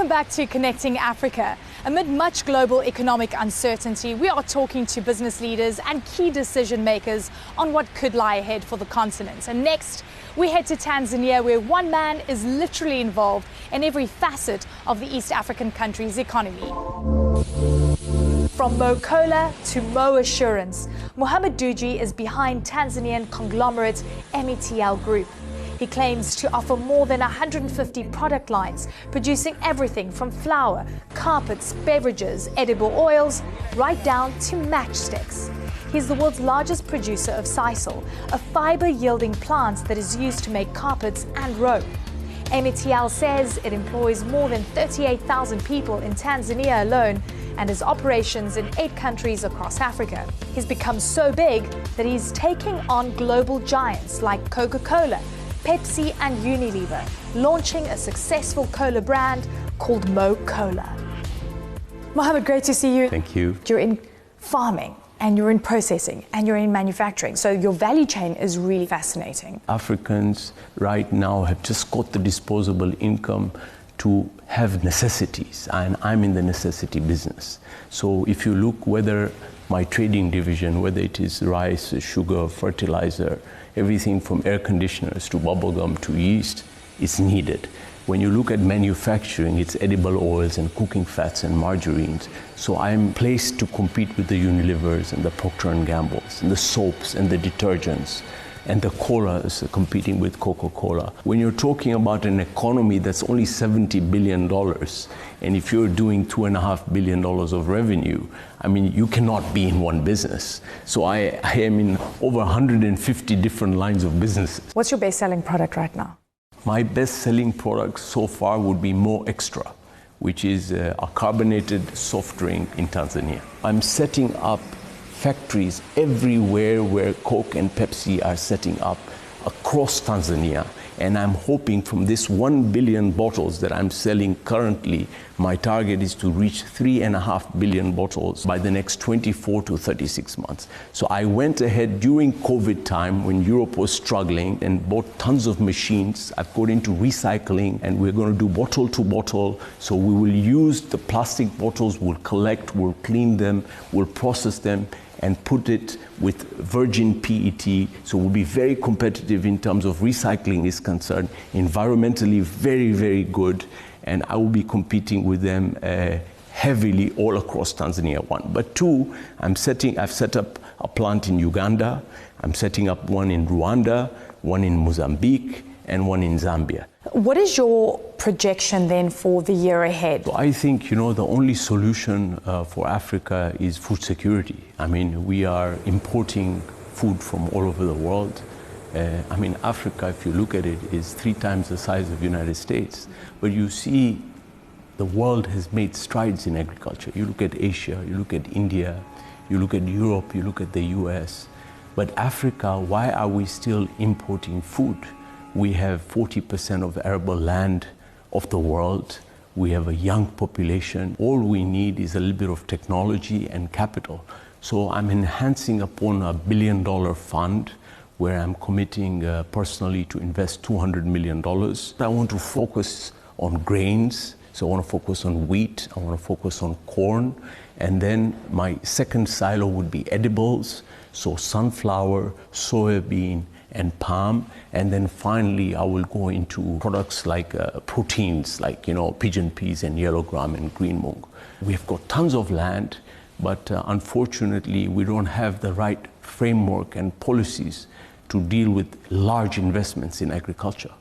Welcome back to Connecting Africa. Amid much global economic uncertainty, we are talking to business leaders and key decision makers on what could lie ahead for the continent. And next, we head to Tanzania, where one man is literally involved in every facet of the East African country's economy. From Mo Cola to Mo Assurance, Mohamed Dewji is behind Tanzanian conglomerate MeTL Group. He claims to offer more than 150 product lines, producing everything from flour, carpets, beverages, edible oils, right down to matchsticks. He's the world's largest producer of sisal, a fiber-yielding plant that is used to make carpets and rope. MeTL says it employs more than 38,000 people in Tanzania alone and has operations in 8 countries across Africa. He's become so big that he's taking on global giants like Coca-Cola, Pepsi and Unilever, launching a successful cola brand called Mo Cola. Mohamed, great to see you. Thank you. You're in farming and you're in processing and you're in manufacturing. So your value chain is really fascinating. Africans right now have just got the disposable income to have necessities, and I'm in the necessity business. So if you look whether my trading division, whether it is rice, sugar, fertilizer, everything from air conditioners to bubblegum to yeast is needed. When you look at manufacturing, it's edible oils and cooking fats and margarines. So I'm placed to compete with the Unilevers and the Procter & Gamble's and the soaps and the detergents and the colas competing with Coca-Cola. When you're talking about an economy that's only $70 billion, and if you're doing $2.5 billion of revenue, I mean, you cannot be in one business. So I am in over 150 different lines of businesses. What's your best-selling product right now? My best-selling product so far would be Mo Extra, which is a carbonated soft drink in Tanzania. I'm setting up factories everywhere where Coke and Pepsi are setting up across Tanzania. And I'm hoping from this 1 billion bottles that I'm selling currently, my target is to reach 3.5 billion bottles by the next 24 to 36 months. So I went ahead during COVID time when Europe was struggling and bought tons of machines. I've got into recycling and we're going to do bottle to bottle. So we will use the plastic bottles, we'll collect, we'll clean them, we'll process them and put it with virgin PET, so we'll be very competitive in terms of recycling is concerned, environmentally very, very good, and I will be competing with them heavily all across Tanzania, one. But two, I've set up a plant in Uganda, I'm setting up one in Rwanda, one in Mozambique, and one in Zambia. What is your projection then for the year ahead? So I think, the only solution for Africa is food security. I mean, we are importing food from all over the world. Africa, if you look at it, is 3 times the size of the United States. But you see, the world has made strides in agriculture. You look at Asia, you look at India, you look at Europe, you look at the US. But Africa, why are we still importing food? We have 40% of the arable land of the world. We have a young population. All we need is a little bit of technology and capital. So I'm enhancing upon a $1 billion fund where I'm committing personally to invest $200 million. I want to focus on grains. So I want to focus on wheat, I want to focus on corn. And then my second silo would be edibles. So sunflower, soybean, and palm, and then finally I will go into products like proteins, like pigeon peas and yellow gram and green mung. We've got tons of land, but unfortunately we don't have the right framework and policies to deal with large investments in agriculture.